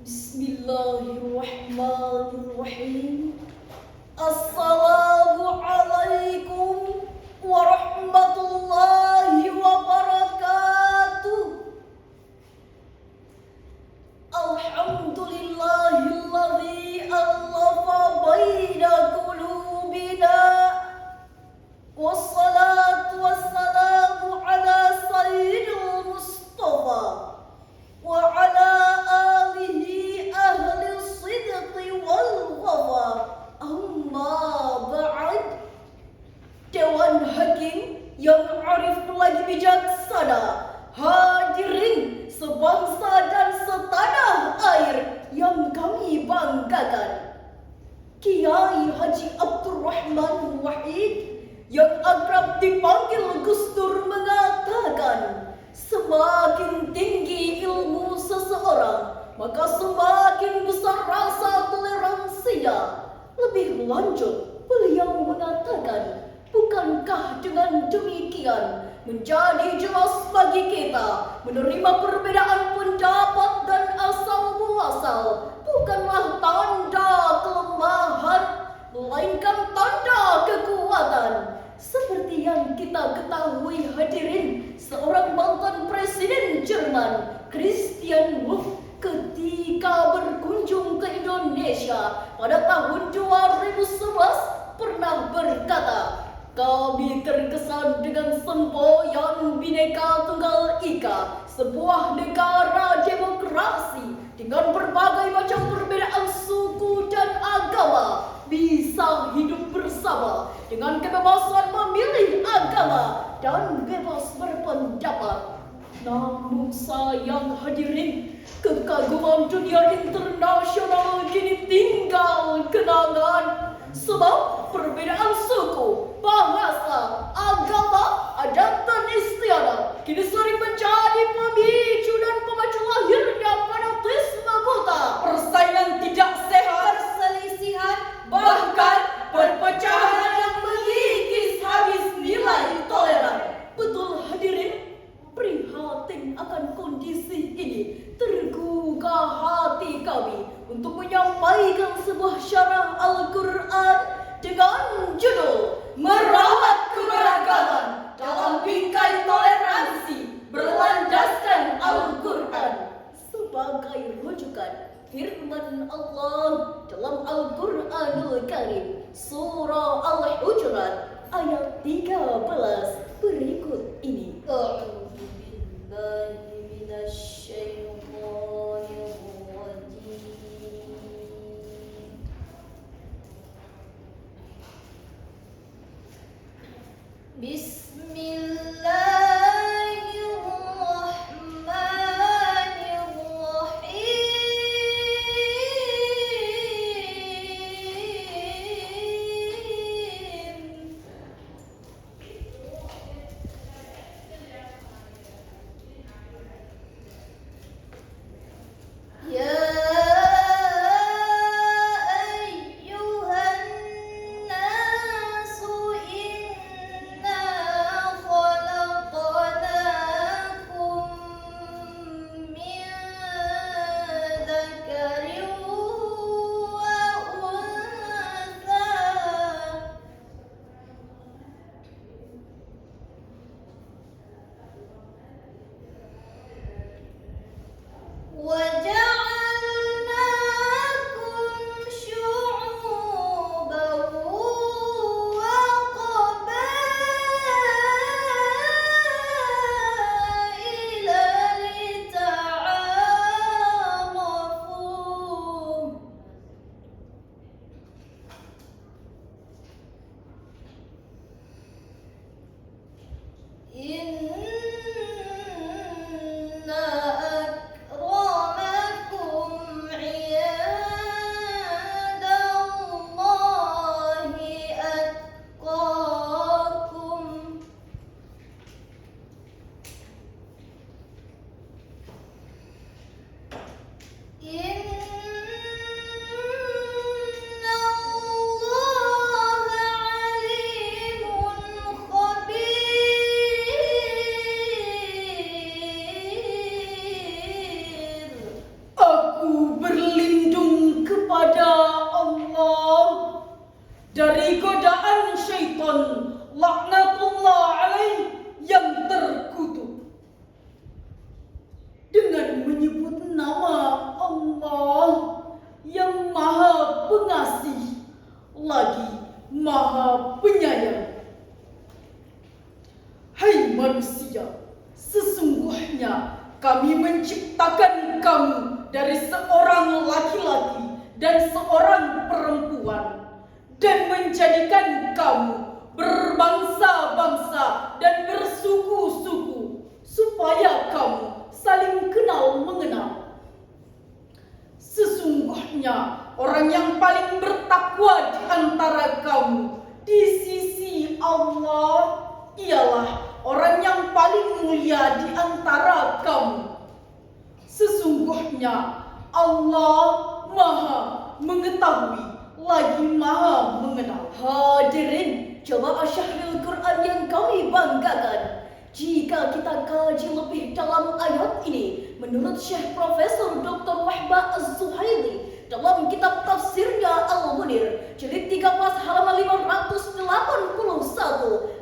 Bismillahirrahmanirrahim. Assalamualaikum warahmatullahi wabarakatuh. Alhamdulillahilladzi allafa baina qulubina. Wassalatu wassalamu ala sayyidil Mustafa wa ala alihi ahli sidqi wal wafa. Amma ba'd. Dewan Hakim yang arif lagi bijaksana, hadirin sebangsa dan setanah air yang kami banggakan. Kiai Haji Abdurrahman Wahid yang akrab dipanggil Gus Dur mengatakan, semakin tinggi ilmu seseorang, maka semakin besar rasa toleransinya. Lebih lanjut, beliau mengatakan, bukankah dengan demikian menjadi jelas bagi kita menerima perbedaan pendapat dan asal muasal bukanlah tanda kelemahan, melainkan tanda kekuatan. Seperti yang kita ketahui hadirin, seorang mantan presiden Jerman, Christian Wolff, ketika berkunjung ke Indonesia pada tahun 2011 pernah berkata, kami terkesan dengan semboyan Bhinneka Tunggal Ika, sebuah negara demokrasi dengan berbagai macam perbedaan suku dan agama bisa hidup bersama dengan kebebasan memilih agama dan bebas berpendapat. Namun sayang hadirin, kekaguman dunia internasional kini tinggal kenangan. Sebab perbedaan suku, bahasa, agama, adat dan istiadat kini sering menjadi pemicu dan pemacu lahirnya fanatisme buta, persaingan tidak sehat, perselisihan, bahkan perpecahan yang mengikis habis nilai toleran. Betul hadirin? Prihatin akan kondisi ini, tergugah hati kami untuk menyampaikan sebuah syarah Al-Quran dengan judul Merawat Keberagaman dalam Bingkai Toleransi Berlandaskan Al-Quran. Sebagai rujukan firman Allah dalam Al-Quranul Karim, Surah Al-Hujurat ayat 13 berikut ini. seorang laki-laki dan seorang perempuan, dan menjadikan kamu berbangsa-bangsa dan bersuku-suku, supaya kamu saling kenal mengenal. Sesungguhnya orang yang paling bertakwa di antara kamu di sisi Allah ialah orang yang paling mulia di antara kamu. Sesungguhnya Allah Maha mengetahui lagi Maha mengenal. Hadirin jemaah Syahrul Quran yang kami banggakan, jika kita kaji lebih dalam ayat ini, menurut Syekh Profesor Dr. Wahbah Az-Zuhaili dalam kitab tafsirnya Al-Munir jilid 13 halaman 581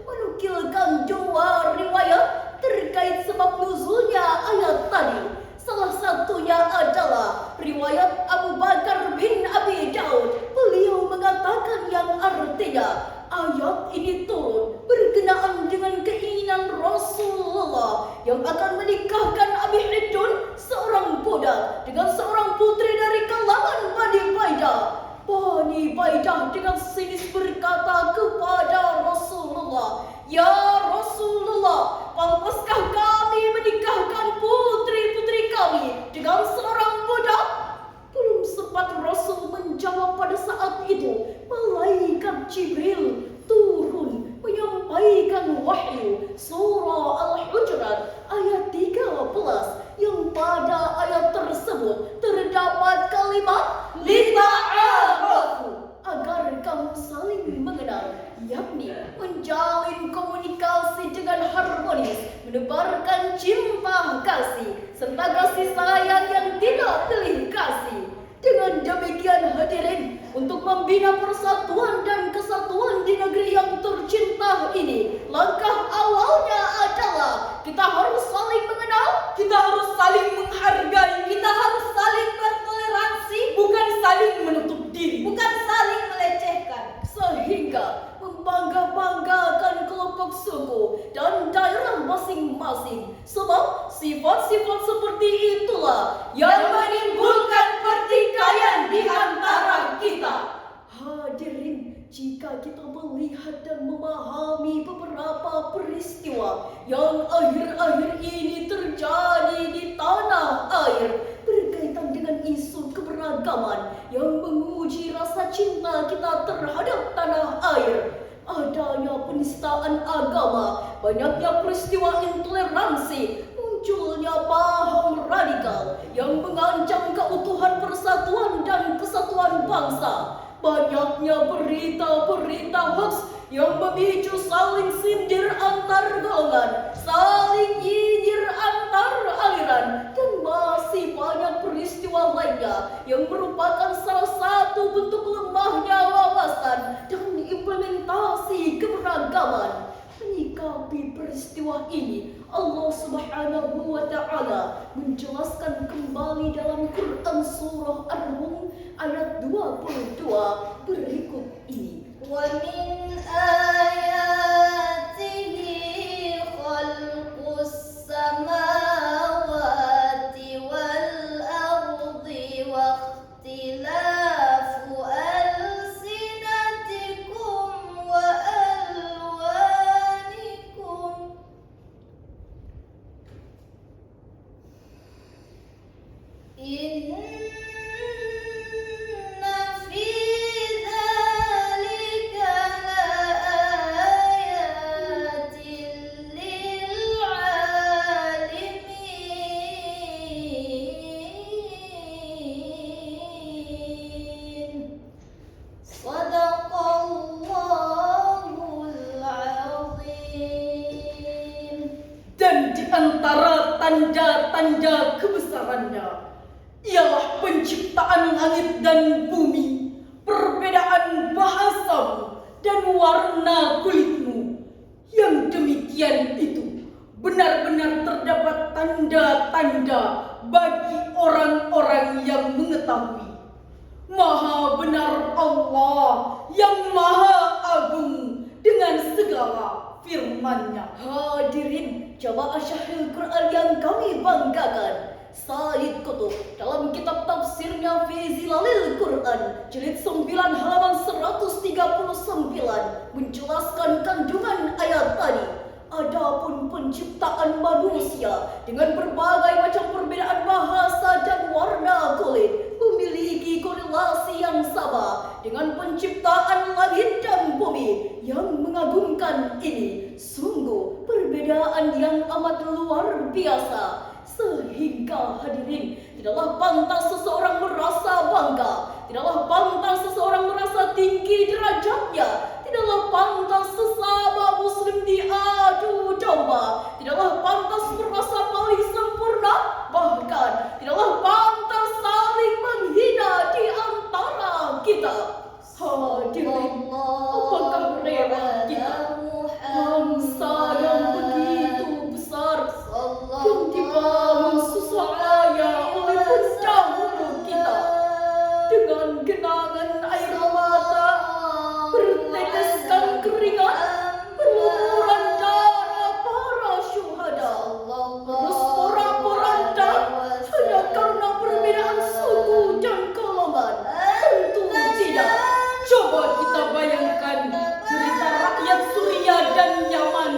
menukilkan dua riwayat terkait sebab nuzulnya ayat tadi. Salah satunya adalah riwayat Abu Bakar bin Abi Daud. Beliau mengatakan yang artinya ayat ini turun berkenaan dengan keinginan Rasulullah yang akan menikahkan Abi Hidun, seorang budak, dengan seorang putri dari kalangan Bani Baidah. Bani Baidah dengan sinis berkata kepada Rasulullah, "Ya Rasulullah, pantaskah kami menikahkan putri-putri kami dengan seorang budak?" Belum sempat Rasul menjawab pada saat itu, malaikat Jibril turun menyampaikan wahyu surah Al-Hujurat ayat 13 yang pada ayat tersebut terdapat kalimat lita'arafu, agar kamu saling mengenal, yakni menjalin komunikasi dengan harmonis, menebarkan cinta kasih serta kasih sayang yang tidak pilih kasih. Dengan demikian hadirin, untuk membina persatuan dan kesatuan di negeri yang tercinta ini, langkah awalnya adalah kita harus saling mengenal, Kita harus saling menghargai, kita harus saling bertoleransi, bukan saling menutup diri. bukan saling melecehkan, sehingga membangga-banggakan kelompok suku dan daerah masing-masing. Sebab sifat-sifat seperti itulah yang menimbulkan pertikaian di antara kita. Hadirin, jika kita melihat dan memahami beberapa peristiwa yang akhir-akhir ini terjadi di tanah air berkaitan dengan isu keberagaman yang menguji rasa cinta kita terhadap tanah air, adanya penistaan agama, banyaknya peristiwa intoleransi, munculnya paham radikal yang mengancam keutuhan persatuan dan kesatuan bangsa, banyaknya berita-berita hoax yang memicu saling sindir antar golongan, saling nyinyir antar aliran, dan masih banyak peristiwa lainnya yang merupakan salah satu bentuk lemahnya wawasan dan implementasi keberagaman. Menyikapi peristiwa ini, Allah Subhanahu wa Ta'ala menjelaskan kembali dalam Quran surah Ar-Rum ayat 22 berikut ini. Wa min ayatihi khalqus samawati wal ardi wa ikhtilafu alsinatikum wa alwanikum. Inna fi dzalika laayatin lil 'alimin. Shadaqallahul 'azim. Dan di antara tanda-tanda kebesarannya ialah penciptaan langit dan bumi, perbedaan bahasamu dan warna kulitmu. Yang demikian itu benar-benar terdapat tanda-tanda bagi orang-orang yang mengetahui. Maha benar Allah yang maha agung dengan segala firman-Nya. Hadirin jamaah Syahrul Quran yang kami banggakan, Said Qutb dalam kitab tafsirnya fi Zilalil Quran jilid 9 halaman 139 menjelaskan kandungan ayat tadi. Adapun penciptaan manusia dengan berbagai macam perbedaan bahasa dan warna kulit memiliki korelasi yang sama dengan penciptaan langit dan bumi yang mengagumkan ini. Sungguh perbedaan yang amat luar biasa, sehingga hadirin, tidaklah pantas seseorang merasa bangga, tidaklah pantas seseorang merasa tinggi derajatnya, tidaklah pantas sesama muslim diadu domba, tidaklah pantas merasa paling sempurna, bahkan tidaklah pantas saling menghina di antara kita. Hadirin, apakah rela kita, bangsa yang begitu besar yang dibangun susah payah oleh pendahulu kita, dengan genangan air mata, berteteskan keringat, berlumuran darah para syuhada, terus porak-poranda hanya karena perbedaan suku dan golongan? Tentu tidak. Coba kita bayangkan cerita rakyat Suriah dan Yaman,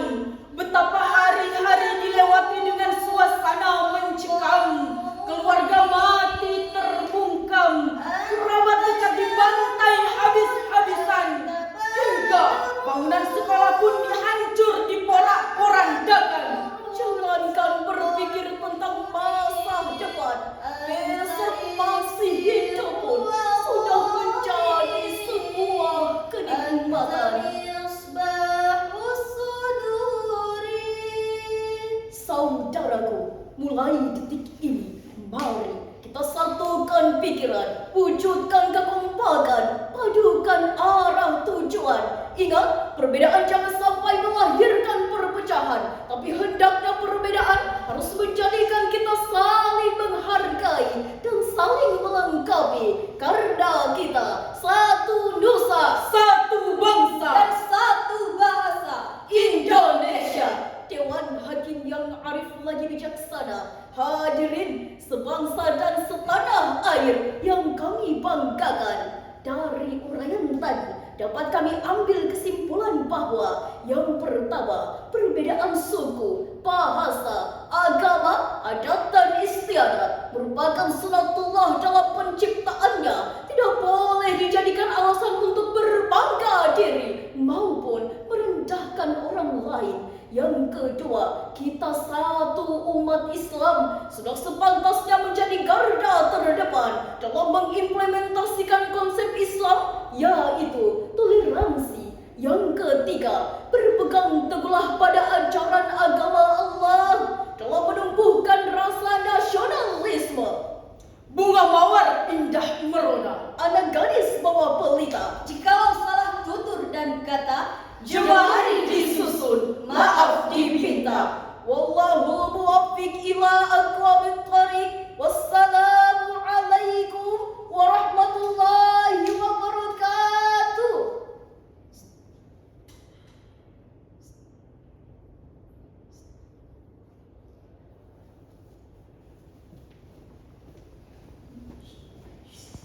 betapa hari-hari dilewati dengan suasana mencekam, keluarga mati terbungkam, kerabat dekat dibantai habis-habisan, hingga bangunan sekolah pun dihancur diporak-porandakan. Jangankan berpikir tentang masa depan, besok masih hidup pun sudah menjadi sebuah kenikmatan. Saudaraku, mulai detik ini, mari kita satukan pikiran, wujudkan kekompakan, padukan arah tujuan. Ingat, perbedaan jangan sampai melahirkan perpecahan, tapi hendaknya perbedaan harus menjadikan kita saling menghargai dan saling melengkapi, karena kita satu nusa, Satu bangsa dan satu bahasa, Indonesia. Dewan Hakim yang arif lagi bijaksana, hadirin sebangsa dan setanah air yang kami banggakan. Dari uraian tadi dapat kami ambil kesimpulan bahwa yang pertama, perbedaan suku, bahasa, agama, adat dan istiadat merupakan sunatullah dalam penciptaannya, tidak boleh dijadikan alasan untuk berbangga diri maupun merendahkan orang lain. Yang kedua, kita satu umat Islam, sudah sepantasnya